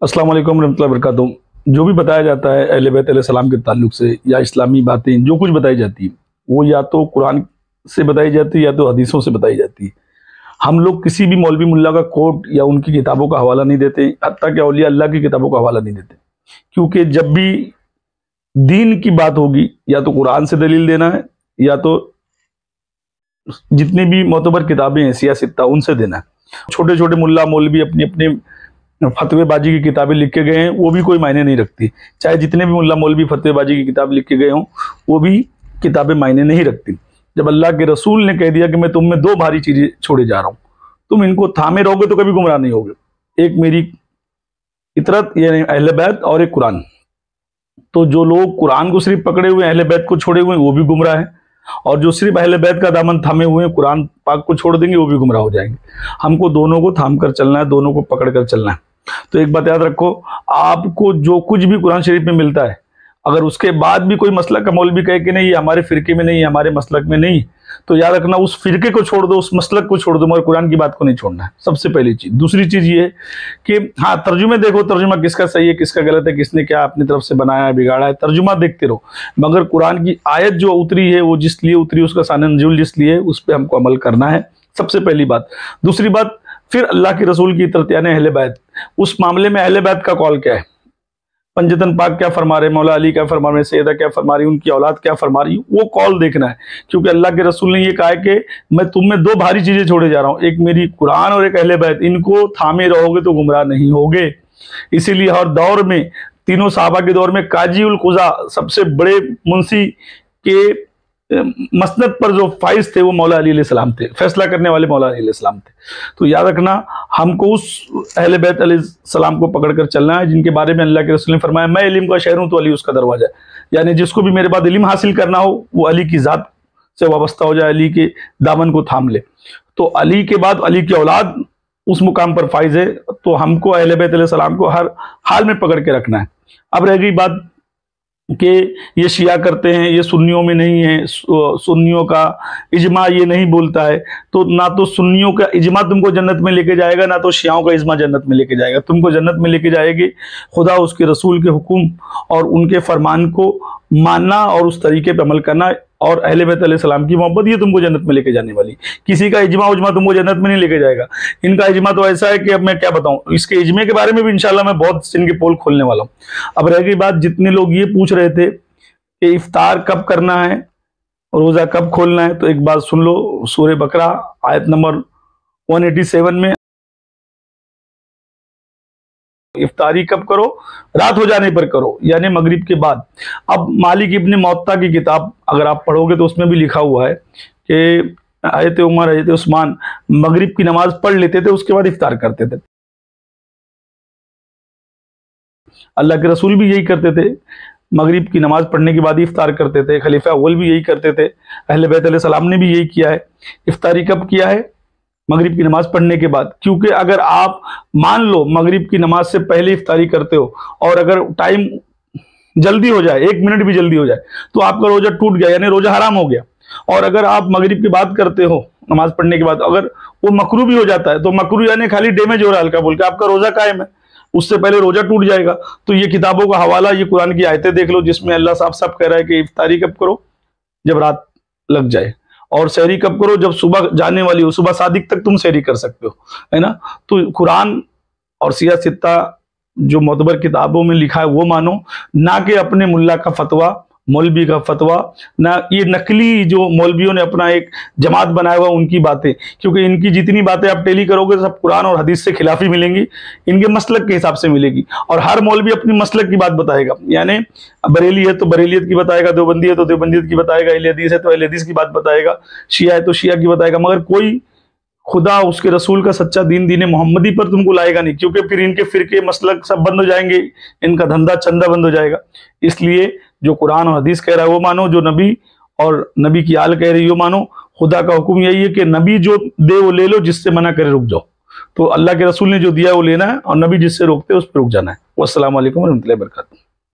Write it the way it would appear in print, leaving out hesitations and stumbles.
अस्सलाम वालेकुम रहमतुल्लाहि वबरकातुहू। जो भी बताया जाता है अहले बैत अलैहिस्सलाम के ताल्लुक से या इस्लामी बातें जो कुछ बताई जाती है वो या तो कुरान से बताई जाती है या तो हदीसों से बताई जाती है। हम लोग किसी भी मौलवी मुल्ला का कोट या उनकी किताबों का हवाला नहीं देते, हत्ता कि औलिया अल्लाह की किताबों का हवाला नहीं देते, क्योंकि जब भी दीन की बात होगी या तो कुरान से दलील देना है या तो जितनी भी मोतबर किताबें हैं सियासत्ता उनसे देना है। छोटे छोटे मुल्ला मौलवी अपनी अपनी फतवेबाजी की किताबें लिख के गए हैं, वो भी कोई मायने नहीं रखती। चाहे जितने भी मुल्ला मौलवी फतवेबाजी की किताब लिख के गए हों, वो भी किताबें मायने नहीं रखती। जब अल्लाह के रसूल ने कह दिया कि मैं तुम में दो भारी चीजें छोड़े जा रहा हूं, तुम इनको थामे रहोगे तो कभी गुमराह नहीं होगे। एक मेरी इतरत यानी अहले बैत और एक कुरान। तो जो लोग कुरान को सिर्फ पकड़े हुए अहले बैत को छोड़े हुए हैं वो भी गुमराह है, और जो सिर्फ अहले बैत का दामन थामे हुए हैं कुरान पाक को छोड़ देंगे वो भी गुमराह हो जाएंगे। हमको दोनों को थाम कर चलना है, दोनों को पकड़ कर चलना है। तो एक बात याद रखो, आपको जो कुछ भी कुरान शरीफ में मिलता है, अगर उसके बाद भी कोई मसलक का मौलवी कहे कि नहीं ये हमारे फिरके में नहीं है, हमारे मसलक में नहीं, तो याद रखना उस फिरके को छोड़ दो, उस मसलक को छोड़ दो, मगर कुरान की बात को नहीं छोड़ना है। सबसे पहली चीज। दूसरी चीज ये है कि हाँ, तर्जुमे देखो, तर्जुमा किसका सही है किसका गलत है, किसने क्या अपनी तरफ से बनाया है बिगाड़ा है, तर्जुमा देखते रहो, मगर कुरान की आयत जो उतरी है वो जिस लिए उतरी, उसका साने नज़ुल जिस लिए उस पर हमको अमल करना है। सबसे पहली बात। दूसरी बात, फिर अल्लाह के रसूल की तरत यानी अहले बैत, उस मामले में अहले बैत का कौल क्या है, पंजतन पाक क्या फरमा रहे, मौला अली क्या फरमा रहे, सैयदा क्या फरमा रही, उनकी औलाद क्या फरमा रही, वो कौल देखना है। क्योंकि अल्लाह के रसूल ने ये कहा है कि मैं तुम में दो भारी चीजें छोड़े जा रहा हूं, एक मेरी कुरान और एक अहले बैत, इनको थामे रहोगे तो गुमराह नहीं होगे। इसीलिए हर दौर में, तीनों साहबा के दौर में काजी उल कुज़ा सबसे बड़े मुंशी के मसनद पर जो फाइज थे वो मौला अली अलैहिस्सलाम थे, फैसला करने वाले मौला अली अलैहिस्सलाम थे। तो याद रखना हमको उस अहले बैत अलैहिस्सलाम को पकड़कर चलना है जिनके बारे में अल्लाह के रसूल ने फरमाया मैं इल्म का शहर हूं तो अली उसका दरवाजा है। यानी जिसको भी मेरे बाद इल्म हासिल करना हो वो अली की जात से वाबस्ता हो जाए, अली के दामन को थाम ले। तो अली के बाद अली की औलाद उस मुकाम पर फाइज है, तो हमको अहले बैत अलैहिस्सलाम को हर हाल में पकड़ के रखना है। अब रह गई बात कि ये शिया करते हैं, ये सुन्नियों में नहीं है, सुन्नियों का इजमा ये नहीं बोलता है, तो ना तो सुन्नियों का इजमा तुमको जन्नत में लेके जाएगा, ना तो शियाओं का इजमा जन्नत में लेके जाएगा। तुमको जन्नत में लेके जाएगी खुदा उसके रसूल के हुक्म और उनके फरमान को मानना और उस तरीके पे अमल करना, और अहले बैत अलैहिस्सलाम की मोहब्बत, ये तुमको जन्नत में लेके जाने वाली। किसी का इजमा उजमा तुमको जन्नत में नहीं लेके जाएगा। इनका इजमा तो ऐसा है कि अब मैं क्या बताऊं, इसके इजमे के बारे में भी इंशाल्लाह मैं बहुत इनके पोल खोलने वाला हूं। अब रह गई बात, जितने लोग ये पूछ रहे थे कि इफ्तार कब करना है, रोजा कब खोलना है, तो एक बात सुन लो, सूरह बकरा आयत नंबर 187 में इफ्तारी कब करो, रात हो जाने पर करो, यानी मगरिब के बाद। अब मालिक इब्ने मुअत्ता की किताब अगर आप पढ़ोगे तो उसमें भी लिखा हुआ है कि हज़रत उमर हज़रत उस्मान मगरिब की नमाज पढ़ लेते थे, उसके बाद इफ्तार करते थे। अल्लाह के रसूल भी यही करते थे, मगरिब की नमाज पढ़ने के बाद ही इफ्तार करते थे। खलीफा अव्वल भी यही करते थे, अहले बैत अलैहिस्सलाम ने भी यही किया है। इफ्तारी कब किया है? मगरिब की नमाज पढ़ने के बाद। क्योंकि अगर आप मान लो मगरिब की नमाज से पहले इफ्तारी करते हो और अगर टाइम जल्दी हो जाए, 1 मिनट भी जल्दी हो जाए, तो आपका रोजा टूट गया, यानी रोजा हराम हो गया। और अगर आप मगरिब की बात करते हो नमाज पढ़ने के बाद, अगर वो मकरू भी हो जाता है, तो मकरू यानी खाली डैमेज हो रहा है हल्का बोल के, आपका रोजा कायम है, उससे पहले रोजा टूट जाएगा। तो ये किताबों का हवाला, ये कुरान की आयतें देख लो जिसमें अल्लाह साफ साफ कह रहा है कि इफ्तारी कब करो, जब रात लग जाए, और सहरी कब करो, जब सुबह जाने वाली हो, सुबह सादिक तक तुम सहरी कर सकते हो, है ना। तो कुरान और सियासत्ता जो मोतबर किताबों में लिखा है वो मानो, ना कि अपने मुल्ला का फतवा, मौलवी का फतवा, ना ये नकली जो मौलवियों ने अपना एक जमात बनाया हुआ उनकी बातें। क्योंकि इनकी जितनी बातें आप टेली करोगे सब कुरान और हदीस से खिलाफी मिलेंगी, इनके मसलक के हिसाब से मिलेगी। और हर मौलवी अपनी मसलक की बात बताएगा, यानी बरेली है तो बरेलियत की बताएगा, देवबंदी है तो देवबंदियत की बताएगा, अहले हदीस है तो अहले हदीस की बात बताएगा, शिया है तो शिया की बताएगा, मगर कोई खुदा उसके रसूल का सच्चा दीन दीन मोहम्मदी पर तुमको लाएगा नहीं। क्योंकि फिर इनके फिरके मसलक सब बंद हो जाएंगे, इनका धंधा चंदा बंद हो जाएगा। इसलिए जो कुरान और हदीस कह रहा है वो मानो, जो नबी और नबी की आल कह रही है वो मानो। खुदा का हुक्म यही है कि नबी जो दे वो ले लो, जिससे मना करे रुक जाओ। तो अल्लाह के रसूल ने जो दिया वो लेना है, और नबी जिससे रोकते उस पर रुक जाना है। वस्सलाम वालेकुम रहमतुल्लाहि व बरकातुहू।